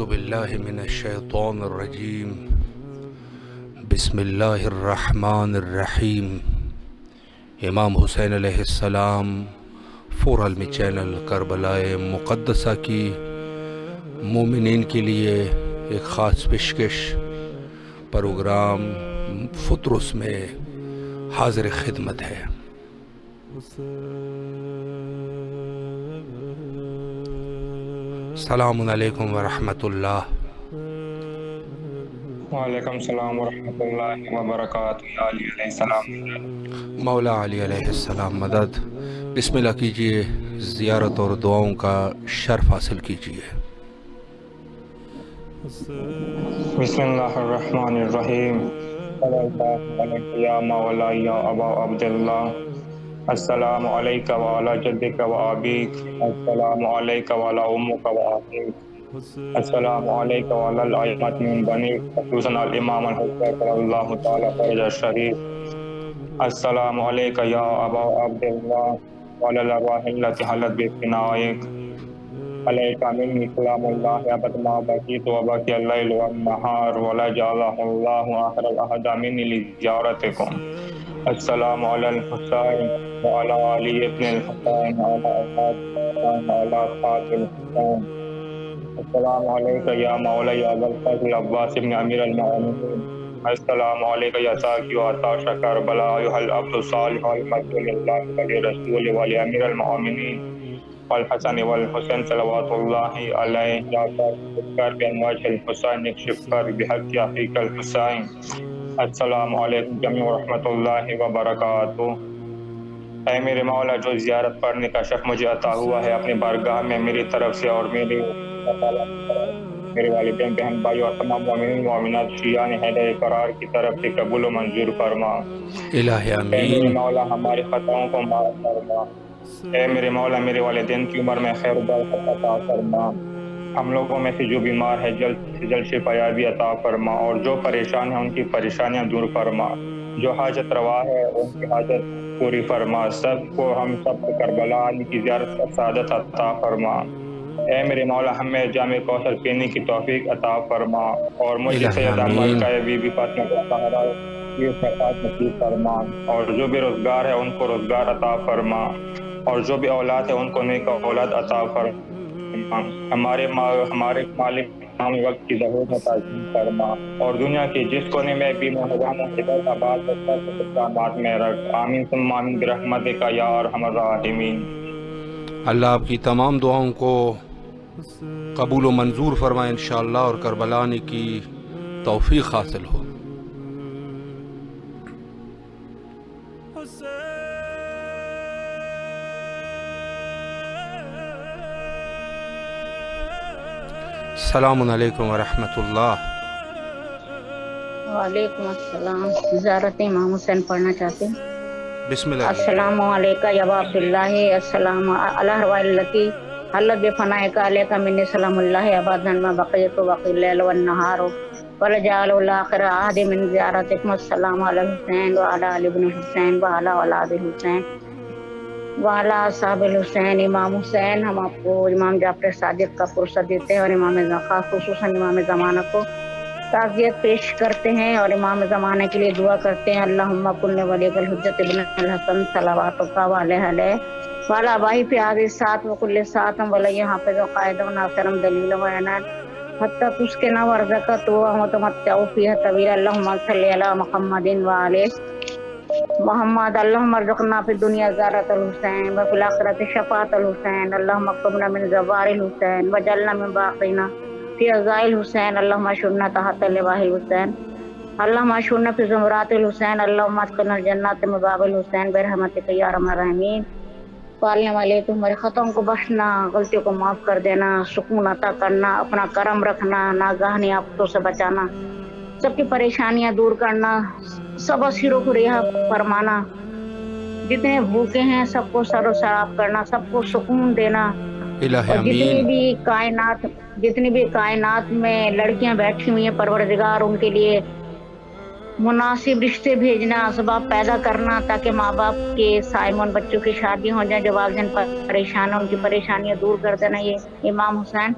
باللہ من الشیطان الرجیم بسم اللہ الرحمن الرحیم۔ امام حسین علیہ السلام فور علمی چینل کربلائے مقدسہ کی مومنین کے لیے ایک خاص پیشکش پروگرام فطرس میں حاضر خدمت ہے۔ السلام علیکم ورحمۃ اللہ۔ وعلیکم السلام ورحمۃ اللہ وبرکاتہ۔ یا علی علیہ السلام، مولا علی علیہ السلام مدد۔ بسم اللہ کیجئے، زیارت اور دعاؤں کا شرف حاصل کیجئے۔ بسم اللہ الرحمن الرحیم۔ صلی اللہ علیہ یا مولا یا ابا عبداللہ، السلام علیک وعلی جدک و ابیک، السلام علیک وعلی امک و ابیک، السلام علیک وعلی الائمۃ من بنیک، خصوصاً الامام الحسین صلی اللہ تعالی فرج الشریف، السلام علیک یا ابا عبداللہ وعلی الارواح التي حلت بفنائک، علیک منی سلام اللہ ابد ما بقیت و بقی اللیل والنہار ولا جعلہ اللہ آخر العہد منی لزیارتکم، السلام علی الحسین وعلی علی ابن الحسین وعلی اولاد الحسین وعلی اصحاب الحسین، السلام علیک یا مولی ابا الفضل عباس ابن امیر المؤمنین، السلام علیک یا ساقی و عطاش کربلا ایھا العبد الصالح المرجو للہ ولرسول ولامیر المؤمنین والحسن والحسین صلوات اللہ علیہ، یا کاشف الکرب عن وجہ الحسین اکشف کر بحق اخیک الحسین، السلام علیکم جمیع ورحمۃ اللہ وبرکاتہ۔ اے میرے مولا، جو زیارت پڑھنے کا شرف مجھے عطا ہوا ہے اپنی بارگاہ میں میری طرف سے اور میرے والدین، بہن بھائی اور تمام مومنین مومنات شیعان حیدر قرار کی طرف سے قبول و منظور فرما۔ الہ اے میرے آمین۔ مولا، ہماری خطاؤں کو معاف فرما۔ اے میرے مولا، میرے والدین کی عمر میں خیر و برکت عطا فرما۔ ہم لوگوں میں سے جو بیمار ہے جلد سے جلد شفا یابی عطا فرما، اور جو پریشان ہیں ان کی پریشانیاں دور فرما، جو حاجت روا ہے ان کی حاجت پوری فرما، ہم سب کو کربلا کی زیارت کا سعادت عطا فرما۔ اے میرے مولا، ہمیں جامع کوثر پینے کی توفیق عطا فرما، اور مجھے الہ سیدہ آمین۔ ملکہ بی بی فاطمہ الزہرا یہ صفات نصیب فرما، اور جو بے روزگار ہے ان کو روزگار عطا فرما، اور جو بھی اولاد ہے ان کو نیک اولاد عطا فرما، ہمارے مالک ہم وقت کی ضرورت میں تعظیم فرما، اور دنیا کے جس کونے میں بھی محرم ہدایت آباد اقدامات میں رکھ، آمین ثم آمین برحمتک یا ارحم الراحمین۔ اللہ آپ کی تمام دعاؤں کو قبول و منظور فرمائے انشاءاللہ، اور کربلا آنے کی توفیق حاصل ہو۔ السلام علیکم ورحمۃ اللہ۔ وعلیکم السلام۔ زیارت امام حسین پڑھنا چاہتے ہیں۔ بسم اللہ۔ السلام علیکم یا ابا عبداللہ، السلام علی الارواح التی حلت بفنائک، علیک منی سلام اللہ ابدا ما بقیت وبقی اللیل والنہار ولجعل الاخر عہد من زیارتکم، السلام علی الحسین وعلی علی ابن الحسین وعلی اولاد الحسین وعلی اصحاب الحسین۔ امام حسین، ہم آپ کو امام جعفر صادق کا پرسہ دیتے ہیں، اور امام خاص خصوصاً امام زمانہ کو تعزیت پیش کرتے ہیں، اور امام زمانہ کے لیے دعا کرتے ہیں۔ اللہم کن ولیک الحجت ابن الحسن صلواتک علیہ وعلی آبائہ فی ہذہ الساعۃ وکل ساعۃ ولی حافظ قائد ناصر دلیل وعنان حتی تسکن ورزقت وتمتع فیہ طویلا۔ اللہم صلی علی محمد وعلی محمد۔ اللہم ارزقنا فی الدنیا زیارت الحسین وفی الآخرۃ شفاعۃ الحسین۔ اللہم اکتبنا من زوار الحسین وجعلنا من باقین فی عزاء الحسین۔ اللہم اشرنا تحت لواء الحسین، اللہم اشرنا فی زمرات الحسین، اللہم اسقنا الجنات من باب الحسین برحمتک یا ارحم الراحمین۔ پالنے والے تو ہمارے خطاؤں کو بخشنا، غلطیوں کو معاف کر دینا، سکون عطا کرنا، اپنا کرم رکھنا، ناگہانی آفتوں سے بچانا، سب کی پریشانیاں دور کرنا، سب اسیروں کو رہا فرمانا، جتنے بھوکے ہیں سب کو سر و سراب کرنا، سب کو سکون دینا، الہ اور آمین۔ جتنی بھی کائنات میں لڑکیاں بیٹھی ہوئی ہیں، پروردگار ان کے لیے مناسب رشتے بھیجنا، اسباب پیدا کرنا، تاکہ ماں باپ کے سائمن بچوں کی شادی ہو جائیں، جو والدین پریشان ہیں ان کی پریشانیاں دور کر دینا۔ یہ امام حسین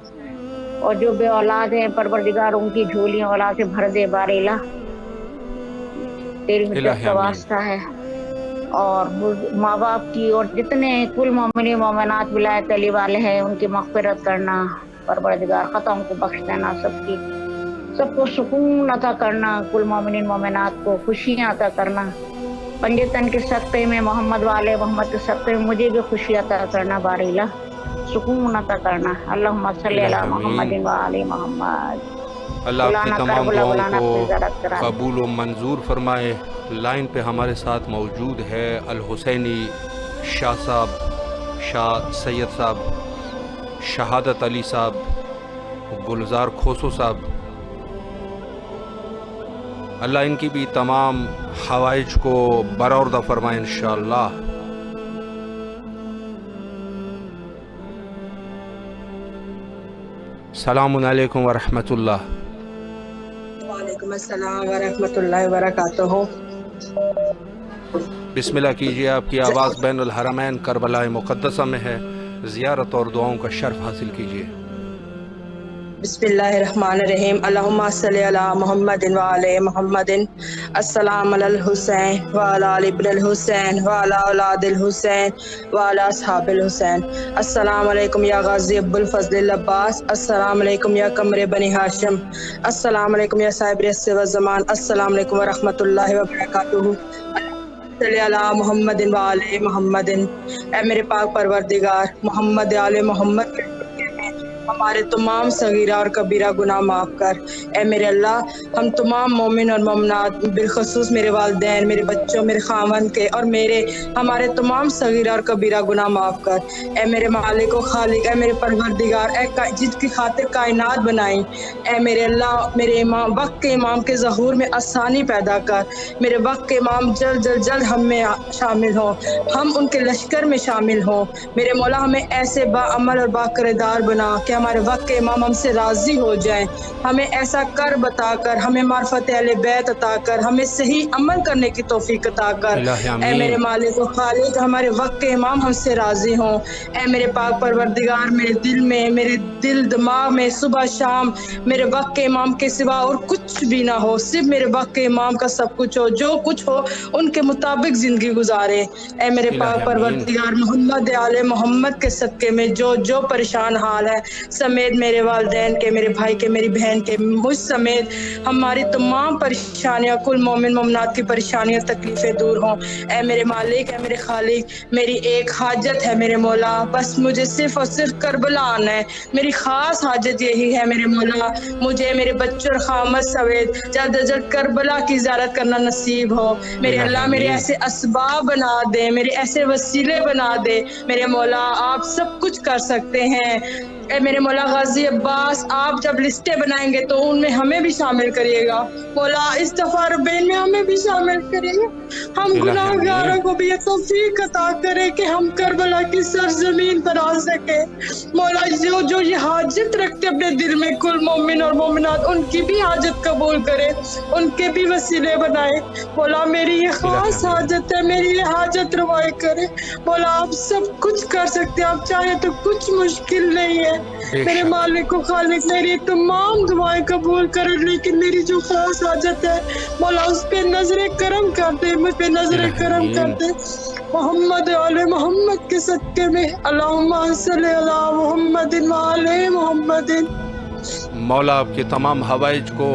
اور جو بے اولاد ہیں پروردگار ان کی جھولیاں اولاد سے بھر دے بارے تیری مدت کا واسطہ ہے، اور ماں باپ کی اور جتنے کل مومنین مومنات ولایت علی والے ہیں ان کی مغفرت کرنا پروردگار، ختم کو بخش دینا، سب کو سکون عطا کرنا، کل مومنین مومنات کو خوشیاں عطا کرنا، پنجتن کے صدقے میں محمد والے محمد کے صدقے میں مجھے بھی خوشی عطا کرنا، بارے سکون عطا کرنا۔ اللہم صلی علی محمد وعلی محمد۔ اللہ آپ کی تمام دعاؤں کو قبول و منظور فرمائے۔ لائن پہ ہمارے ساتھ موجود ہے الحسینی شاہ صاحب، شاہ سید صاحب، شہادت علی صاحب، گلزار کھوسو صاحب۔ اللہ ان کی بھی تمام حوائج کو برآوردہ فرمائے انشاءاللہ۔ السلام علیکم ورحمۃ اللہ۔ وعلیکم السلام ورحمۃ اللہ وبرکاتہ۔ بسم اللہ کیجیے، آپ کی آواز بین الحرمین کربلا مقدسہ میں ہے، زیارت اور دعاؤں کا شرف حاصل کیجیے۔ بسم اللہ الرحمن الرحیم۔ اللہم صلی علی محمد وعلی محمد۔ السلام علی الحسین وعلی آل ابن الحسین وعلی اولاد الحسین وعلی اصحاب الحسین۔ السلام علیکم یا غازی ابو الفضل العباس، السلام علیکم یا قمر بنی ہاشم، السلام علیکم یا صاحب رس و زمان، السلام علیکم ورحمۃ اللہ وبرکاتہ۔ صلی علی محمد وعلی محمد۔ اے میرے پاک پروردگار، محمد آل محمد کے ہمارے تمام صغیرہ اور کبیرہ گناہ معاف کر۔ اے میرے اللہ، ہم تمام مومن اور مومنات، بالخصوص میرے والدین، میرے بچوں، میرے خاوند کے اور ہمارے تمام صغیرہ اور کبیرہ گناہ معاف کر۔ اے میرے مالک و خالق، اے میرے پروردگار، اے جس کی خاطر کائنات بنائی، اے میرے اللہ، میرے امام وقت کے امام کے ظہور میں آسانی پیدا کر۔ میرے وقت کے امام جلد ہم میں شامل ہوں، ہم ان کے لشکر میں شامل ہوں۔ میرے مولا، ہمیں ایسے با عمل اور با کردار بنا کہ ہمارے وقت کے امام ہم سے راضی ہو جائیں۔ ہمیں ایسا کر بتا کر، ہمیں معرفت اہل بیت عطا کر، ہمیں صحیح عمل کرنے کی توفیق عطا کر۔ اے میرے مالک و خالق، ہمارے وقت کے امام ہم سے راضی ہوں۔ اے میرے پاک پروردگار، میرے دل دماغ میں صبح شام میرے وقت کے امام کے سوا اور کچھ بھی نہ ہو، صرف میرے وقت کے امام کا سب کچھ ہو، جو کچھ ہو ان کے مطابق زندگی گزارے۔ اے میرے پاک پروردگار، محمد آل محمد کے صدقے میں جو پریشان حال ہے سمیت میرے والدین کے، میرے بھائی کے، میری بہن کے، مجھ سمیت ہماری تمام پریشانیاں، کل مومن مومنات کی پریشانیاں تکلیفیں دور ہوں۔ اے میرے مالک، اے میرے خالق، میری ایک حاجت ہے میرے مولا، بس مجھے صرف اور صرف کربلا آنا ہے۔ میری خاص حاجت یہی ہے میرے مولا، مجھے میرے بچوں اور خامد سمیت جلد از جلد کربلا کی زیارت کرنا نصیب ہو۔ میرے اللہ، میرے ایسے اسباب بنا دے، میرے ایسے وسیلے بنا دے میرے مولا، آپ سب کچھ کر سکتے ہیں۔ اے میرے مولا غازی عباس، آپ جب لسٹیں بنائیں گے تو ان میں ہمیں بھی شامل کریے گا مولا، اس دفعہ ربین میں ہمیں بھی شامل کریے گا۔ ہم گناہ گاروں کو بھی یہ توفیق عطا کرے کہ ہم کربلا کی سرزمین پر آ سکے مولا۔ جو یہ حاجت رکھتے اپنے دل میں کل مومن اور مومنات، ان کی بھی حاجت قبول کرے، ان کے بھی وسیلے بنائے مولا۔ میری یہ خاص حاجت ہے، میری یہ حاجت روائی کرے مولا۔ آپ سب کچھ کر سکتے ہیں، آپ چاہیں تو کچھ مشکل نہیں ہے میرے مالک و خالق۔ میری تمام دعائیں قبول کرے، لیکن میری جو خاص حاجت ہے مولا اس پہ نظر کرم کر دے، مجھ پہ نظر کرم کر دے محمد آل محمد کے صدقے میں۔ اللہم صلی علی محمد وعلی محمد۔ مولا آپ کے تمام حوائج کو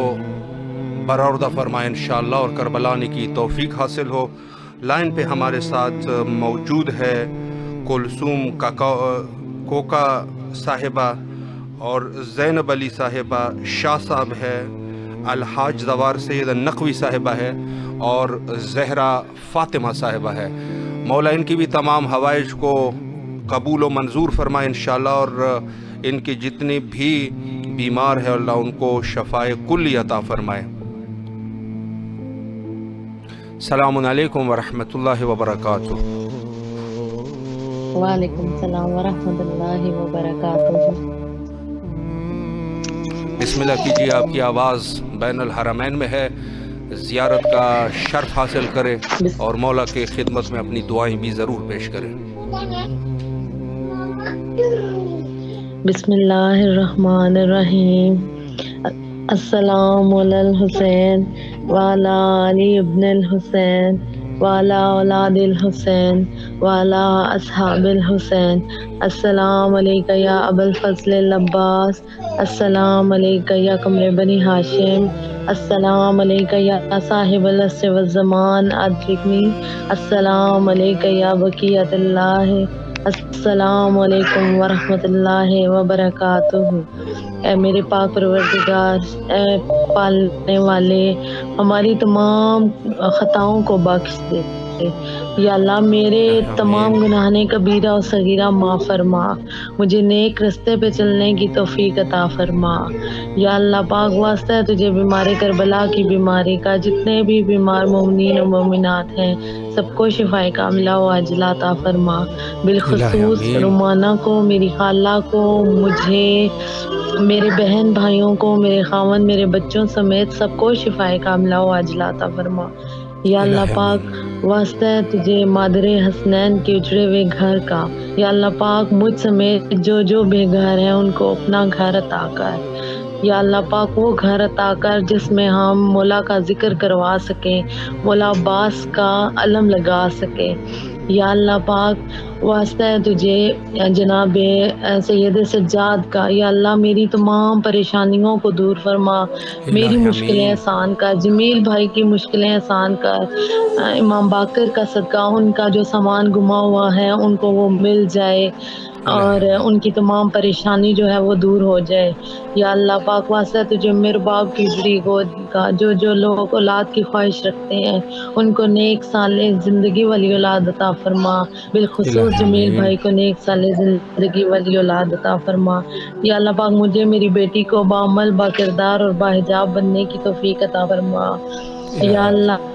برآوردہ فرمائے انشاءاللہ اور کربلا آنے کی توفیق حاصل ہو۔ لائن پہ ہمارے ساتھ موجود ہے کلثوم کوکا صاحبہ اور زینب علی صاحبہ، شاہ صاحب ہے، الحاج زوار سید النقوی صاحبہ ہے اور زہرا فاطمہ صاحبہ ہے۔ مولا ان کی بھی تمام حوائج کو قبول و منظور فرمائے انشاءاللہ، اور ان کی جتنی بھی بیمار ہے اللہ ان کو شفائے کلی عطا فرمائے۔ السلام علیکم ورحمۃ اللہ وبرکاتہ۔ وعلیکم السلام ورحمۃ اللہ وبرکاتہ۔ بسم اللہ کیجیے، آپ کی آواز بین الحرمین میں ہے، زیارت کا شرف حاصل کرے اور مولا کے خدمت میں اپنی دعائیں بھی ضرور پیش کریں۔ بسم اللہ الرحمن الرحیم. السلام علی الحسین وعلی علی ابن الحسین وعلی اولاد الحسین وعلی اصحاب الحسین. السلام علیکہ یا ابا الفضل العباس. السلام علیکہ یا قمر بنی ہاشم. السلام علیکہ یا صاحب العصر والزمان ادرکنی. السلام علیکہ یا بقیت اللہ. السلام علیکم ورحمۃ اللہ وبرکاتہ. اے میرے پاک پروردگار، اے پالنے والے، ہماری تمام خطاؤں کو بخش دے. یا اللہ میرے تمام گناہنے کبیرہ و صغیرہ معاف فرما. مجھے نیک رستے پہ چلنے کی توفیق عطا فرما. یا اللہ پاک واسطہ ہے تجھے بیمار کربلا کی بیماری کا، جتنے بھی بیمار مومنین و مومنات ہیں سب کو شفائے کاملہ و عاجلہ عطا فرما. بالخصوص رومانہ کو، میری خالہ کو، مجھے، میرے بہن بھائیوں کو، میرے خاوند، میرے بچوں سمیت سب کو شفائے کاملہ و عاجلہ عطا فرما. یا اللہ پاک واسطہ ہے تجھے مادر حسنین کے اجڑے ہوئے گھر کا. یا اللہ پاک مجھ سمیت جو جو بے گھر ہیں ان کو اپنا گھر عطا کر. یا اللہ پاک وہ گھر عطا کر جس میں ہم مولا کا ذکر کروا سکیں، مولا عباس کا علم لگا سکیں. یا اللہ پاک واسطہ ہے تجھے جناب سید سجاد کا. یا اللہ میری تمام پریشانیوں کو دور فرما، میری مشکلیں آسان کر، جمیل بھائی کی مشکلیں آسان کر. امام باقر کا صدقہ، ان کا جو سامان گما ہوا ہے ان کو وہ مل جائے اور ان کی تمام پریشانی جو ہے وہ دور ہو جائے. یا اللہ پاک واسطہ تجھے میرے باپ کی بڑی گود کا، جو جو لوگ اولاد کی خواہش رکھتے ہیں ان کو نیک صالح زندگی والی اولاد عطا فرما. بالخصوص جمیل بھائی کو نیک صالح زندگی والی اولاد عطا فرما. یا اللہ پاک مجھے، میری بیٹی کو بعمل، با کردار اور باحجاب بننے کی توفیق عطا فرما. یا اللہ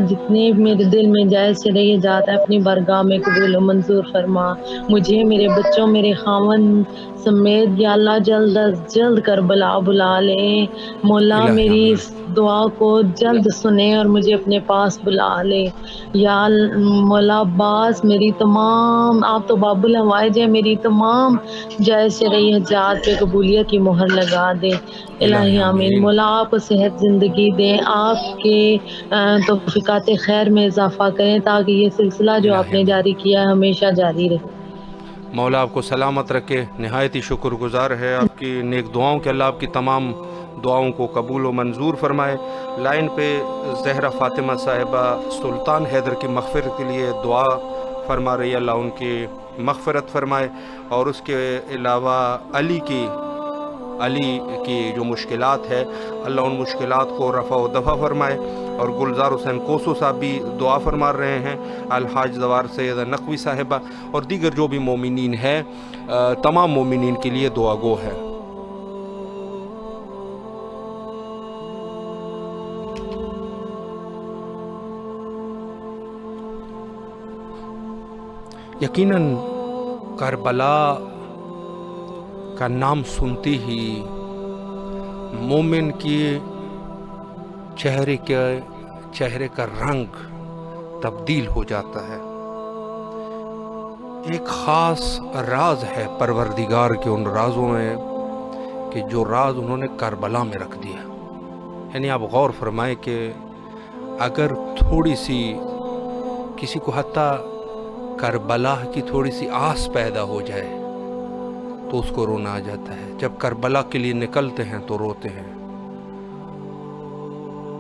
جتنے میرے دل میں جائز چلے یہ جاتا ہے اپنی بارگاہ میں قبول و منظور فرما. مجھے، میرے بچوں، میرے خاوند سمیت یا اللہ جلد از جلد کربلا بلا لے. مولا میری اس دعا کو جلد سنے اور مجھے اپنے پاس بلا لے. یا مولا عباس میری تمام، آپ تو باب الحوائج ہے، میری تمام جائز شرعی حاجات پہ قبولیت کی مہر لگا دے. الہی آمین. مولا آپ کو صحت زندگی دیں، آپ کے توفیقات خیر میں اضافہ کریں تاکہ یہ سلسلہ جو آپ نے جاری کیا ہے ہمیشہ جاری رہے. مولا آپ کو سلامت رکھے. نہایت ہی شکر گزار ہے آپ کی نیک دعاؤں کے. اللہ آپ کی تمام دعاؤں کو قبول و منظور فرمائے. لائن پہ زہرا فاطمہ صاحبہ سلطان حیدر کی مغفرت کے لیے دعا فرما رہی ہے. اللہ ان کی مغفرت فرمائے. اور اس کے علاوہ علی کی جو مشکلات ہے اللہ ان مشکلات کو رفع و دفع فرمائے. اور گلزار حسین کوسو صاحب بھی دعا فرما رہے ہیں. الحاج زوار سید نقوی صاحبہ اور دیگر جو بھی مومنین ہیں، تمام مومنین کے لیے دعا گو ہے. یقیناً کربلا کا نام سنتے ہی مومن کی چہرے کا رنگ تبدیل ہو جاتا ہے. ایک خاص راز ہے پروردگار کے ان رازوں میں کہ جو راز انہوں نے کربلا میں رکھ دیا. یعنی آپ غور فرمائیں کہ اگر تھوڑی سی کسی کو حتیٰ کربلا کی تھوڑی سی آس پیدا ہو جائے تو اس کو رونا آ جاتا ہے. جب کربلا کے لیے نکلتے ہیں تو روتے ہیں.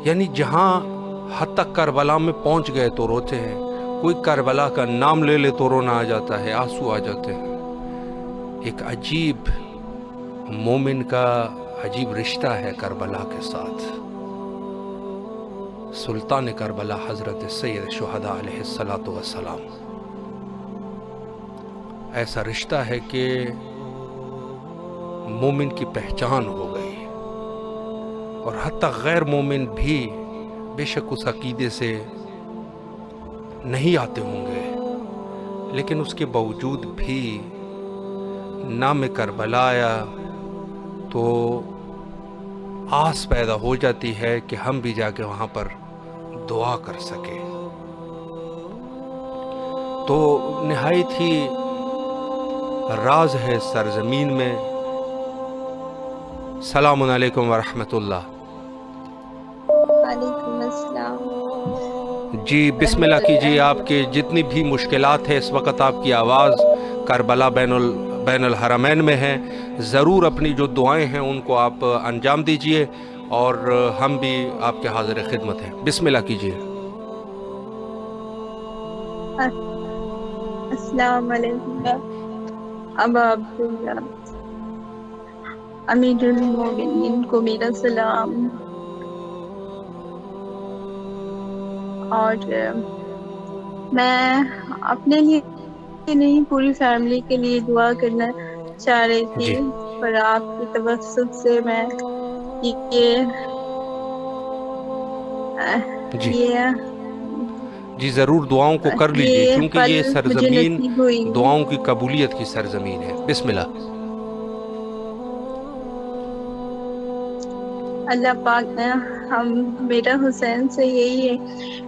یعنی جہاں حد تک کربلا میں پہنچ گئے تو روتے ہیں. کوئی کربلا کا نام لے لے تو رونا آ جاتا ہے، آنسو آ جاتے ہیں. ایک عجیب مومن کا عجیب رشتہ ہے کربلا کے ساتھ. سلطان کربلا حضرت سید شہداء علیہ الصلاۃ والسلام، ایسا رشتہ ہے کہ مومن کی پہچان ہو گئی. اور حتیٰ غیر مومن بھی بے شک اس عقیدے سے نہیں آتے ہوں گے، لیکن اس کے باوجود بھی نام کربلا آیا تو آس پیدا ہو جاتی ہے کہ ہم بھی جا کے وہاں پر دعا کر سکیں. تو نہایت ہی راز ہے سرزمین میں. السلام علیکم ورحمۃ اللہ. وعلیکم السلام. جی بسم اللہ کیجیے. آپ کے جتنی بھی مشکلات ہیں اس وقت آپ کی آواز کربلا بین الحرمین میں ہے. ضرور اپنی جو دعائیں ہیں ان کو آپ انجام دیجیے اور ہم بھی آپ کے حاضر خدمت ہیں. بسم اللہ کیجیے. السلام علیکم ابا عبداللہ امیر المومنین کو میرا سلام. اور میں اپنے لیے نہیں پوری فیملی کے لیے دعا کرنا چاہ رہی تھی جی. پر آپ کی توسط سے میں جی یہ جی ضرور دعاؤں کو کر لیجیے کیونکہ پل یہ مجھے سرزمین نصیب ہوئی. دعاؤں کی قبولیت کی سرزمین ہے. بسم اللہ. اللہ پاک نے میرا حسین سے یہی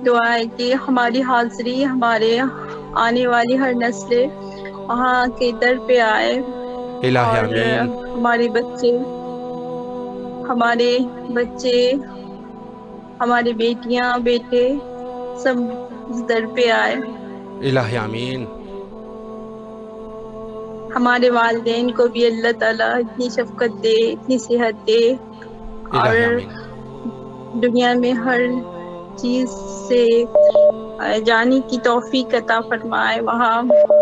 دعا ہے کہ ہماری حاضری ہمارے آنے والی ہر نسل وہاں کے در پہ آئے الہ اور آمین. ہمارے بچے ہماری بیٹیاں بیٹے سب در پہ آئے. الہ آمین. ہمارے والدین کو بھی اللہ تعالیٰ اتنی شفقت دے اتنی صحت دے اور الہ آمین. دنیا میں ہر چیز سے جانے کی توفیق عطا فرمائے. وہاں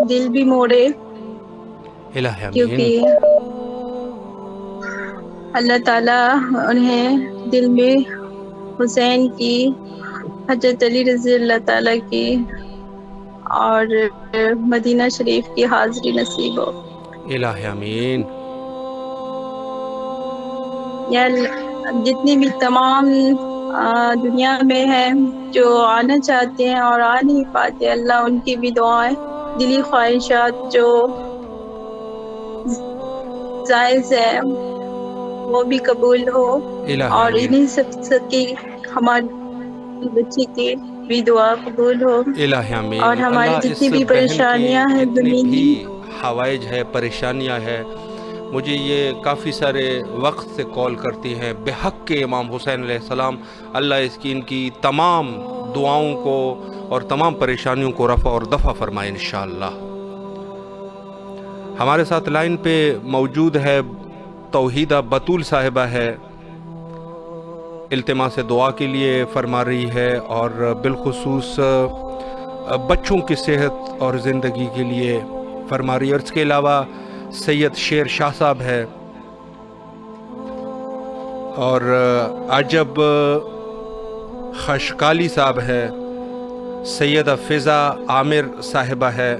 دل بھی موڑے الہ آمین. کیونکہ اللہ تعالیٰ انہیں دل میں حسین کی حضرت علی رضی اللہ تعالیٰ کی اور مدینہ شریف کی حاضری نصیب ہو. الہ آمین. یا جتنی بھی تمام دنیا میں ہیں جو آنا چاہتے ہیں اور آ نہیں پاتے اللہ ان کی بھی دعائیں دلی خواہشات جو جائز ہے وہ بھی قبول ہو الہ اور آمین. انہیں سب کی ہماری بچی کی بھی دعا قبول ہو الہ آمین. اور ہماری اللہ جتنی اس بھی بہن پریشانیاں کی ہیں جتنی بھی زمینی حوائج ہے پریشانیاں ہے مجھے یہ کافی سارے وقت سے کال کرتی ہیں بحق کے امام حسین علیہ السلام. اللہ ان کی تمام دعاؤں کو اور تمام پریشانیوں کو رفع اور دفع فرمائے انشاءاللہ. ہمارے ساتھ لائن پہ موجود ہے توحیدہ بطول صاحبہ ہے. التماس دعا کے لیے فرما رہی ہے اور بالخصوص بچوں کی صحت اور زندگی کے لیے فرما رہی ہے. اور اس کے علاوہ سید شیر شاہ صاحب ہے اور عجب خشکالی صاحب ہے. سیدہ فضا عامر صاحبہ ہے.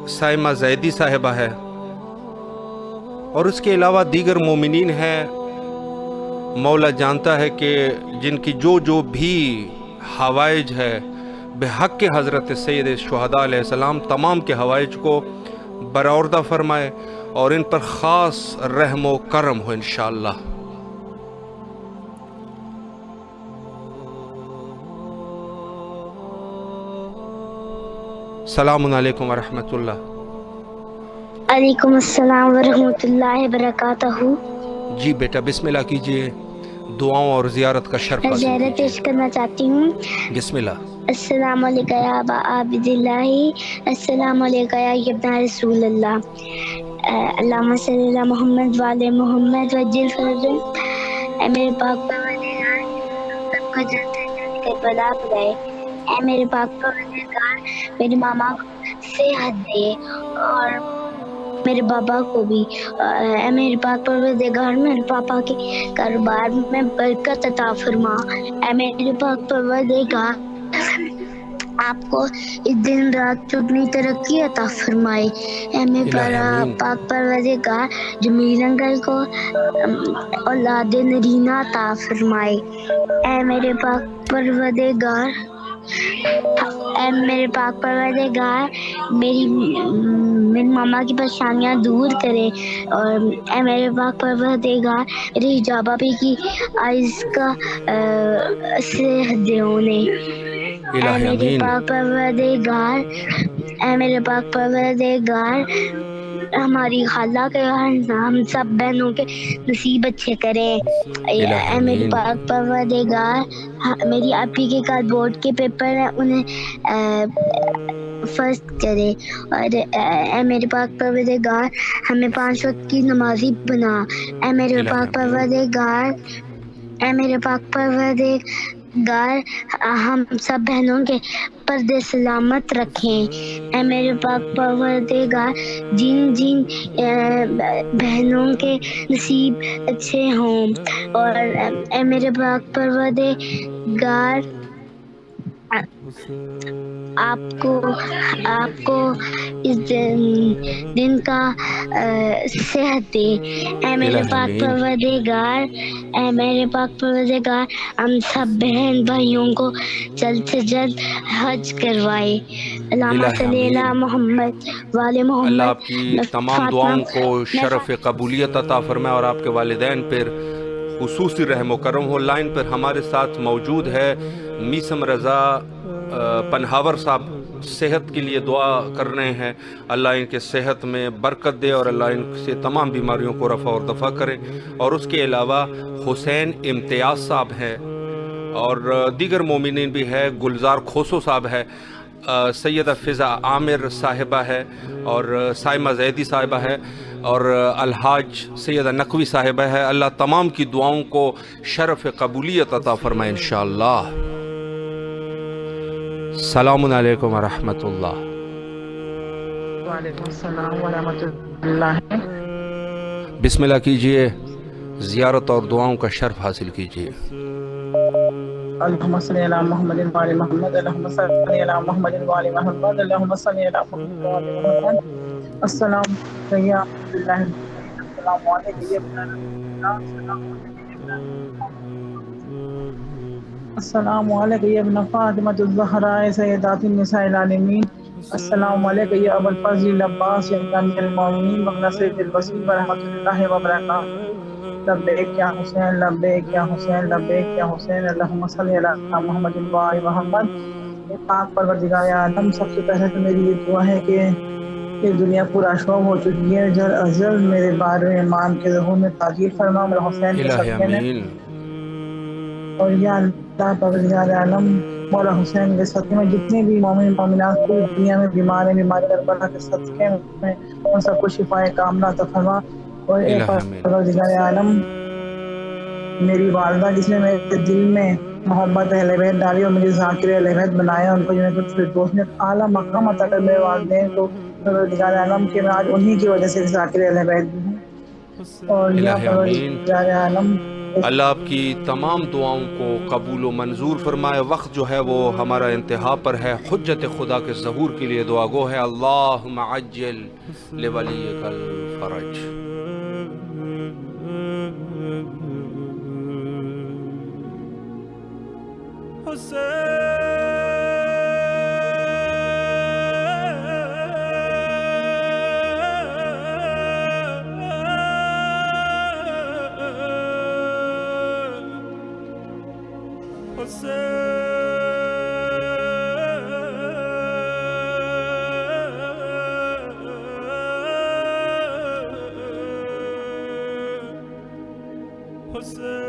سائمہ زیدی صاحبہ ہے اور اس کے علاوہ دیگر مومنین ہیں. مولا جانتا ہے کہ جن کی جو بھی حوائج ہے بحق کے حضرت سید شہداء علیہ السلام تمام کے حوائج کو برآوردہ فرمائے اور ان پر خاص رحم و کرم ہو انشاءاللہ. السلام علیکم ورحمۃ اللہ. وعلیکم السلام ورحمۃ اللہ وبرکاتہ. جی بیٹا بسم اللہ کیجیے. دعاؤں اور زیارت کا شرف میں حاصل زیارت کیجیے. پیش کرنا چاہتی ہوں. بسم اللہ. السلام علیکم یا ابا عبداللہ. السلام علیکم یا ابن رسول اللہ. اللہم صلی علی محمد وعلی محمد وجل فرج. اے میرے پاک پروردگار سب کو جانتے کربلا پڑھائے. اے میرے پاک پروردگار میری ماما کو صحت دے اور میرے بابا کو بھی. اے میرے پاک پروردگار میرے پاپا کے کاروبار میں برکت عطا فرما. اے میرے پاک پروردگار آپ کو اس دن رات چگنی ترقی عطا فرمائے. اے میرے پاک پروردگار جمیل انکل کو اولاد نرینہ عطا فرمائے. اے میرے پاک پروردگار میری ماما کی پریشانیاں دور کرے. اور اے میرے پاک پروردگار میری حجابہ بھی کی آئز کا صحت دے انہیں. الہی میرے آمین پاک پروردگار، اے میرے پاک پروردگار، ہماری خالہ کے ہم سب بہنوں کے نصیب اچھے کرے۔ الہی اے میرے آمین پاک پروردگار، میری اپی کے کل بورڈ کے پیپر ہیں، انہیں فرسٹ کرے۔ اور اے میرے پاک پروردگار، ہمیں 5 وقت کی نمازی بنا۔ اے میرے الہی پاک آمین پروردگار، اے میرے پاک پروردگار، ہم سب بہنوں کے پردے سلامت رکھیں۔ اے میرے پاک پروردگار، جن جن بہنوں کے نصیب اچھے ہوں، اور اے میرے پاک پروردگار، آپ کو اس دن کا صحت دے۔ اے میرے الہی پاک آمین پروردگار، اے میرے پاک پروردگار، ہم سب بہن بھائیوں کو جلد سے جلد حج کروائے۔ اللہم الہی صلی علی آمین۔ محمد وعلی اللہ محمد۔ آپ کی تمام فاطمہ دعاؤں کو میں شرف قبولیت عطا فرمائے اور آپ کے والدین پر خصوصی رحم و کرم ہو۔ لائن پر ہمارے ساتھ موجود ہے میسم رضا پنہاور صاحب، صحت کے لیے دعا کر رہے ہیں، اللہ ان کے صحت میں برکت دے اور اللہ ان سے تمام بیماریوں کو رفع اور دفع کرے۔ اور اس کے علاوہ حسین امتیاز صاحب ہیں اور دیگر مومنین بھی ہے، گلزار کھوسو صاحب ہے، سیدہ فضا عامر صاحبہ ہے اور سائمہ زیدی صاحبہ ہے اور الحاج سیدہ نقوی صاحبہ ہے۔ اللہ تمام کی دعاؤں کو شرف قبولیت عطا فرمائے انشاءاللہ۔ السلام علیکم ورحمۃ اللہ۔ وعلیکم السلام ورحمۃ اللہ۔ بسم اللہ کیجئے، زیارت اور دعاؤں کا شرف حاصل کیجئے۔ اللہم صلی علی محمد وعلی محمد، اللہم صلی علی محمد وعلی محمد، اللہم صلی علی محمد وعلی محمد۔ السلام علیکم یا عبد اللہ، السلام علیکم یا ابن اللہ، السلام علیکم یا ابن فاطمۃ الزہراء سیدات النساء العالمین، السلام علیکم یا ابو الفضل العباس یا امیر المومنین وابن سید الوصی ورحمۃ اللہ وبرکاتہ۔ لبیک یا حسین، لبیک یا حسین، لبیک یا حسین، اللہم صلی علی محمد وعلی محمد۔ اے پاک پروردگار عالم، سب سے پہلے تو میری یہ دعا ہے کہ یہ دنیا پورا شوق ہو چکی ہے، جلد از جلد میرے بار امام کے ظہور میں تعجیل فرما میرے حسین کے الہی صدقے میں۔ آمین اور یا اللہ پروردگار عالم، مولا حسین کے صدقے میں جتنے بھی مومن مومنات پوری دنیا میں بیمار ہیں، بیماری کربلا کے صدقے میں ان سب کو شفائے کاملہ عطا فرما۔ اور اے الہی آمین پروردگار عالم، میری والدہ جس نے میرے دل میں محبت اہل بیت ڈالی اور مجھے ذاکر اہل بیت بنایا، ان کو جنت الفردوس میں اعلیٰ مقام عطا کر میرے والدین کو پروردگار عالم کہ میں آج انہی کی وجہ سے ذاکر اہل بیت بھی ہوں۔ اور یا الہی آمین۔ پروردگار عالم، اللہ آپ کی تمام دعاؤں کو قبول و منظور فرمائے۔ وقت جو ہے وہ ہمارا انتہا پر ہے، حجت خدا کے ظہور کے لیے دعا گو ہے۔ اللہم عجل لولیک الفرج۔ حسین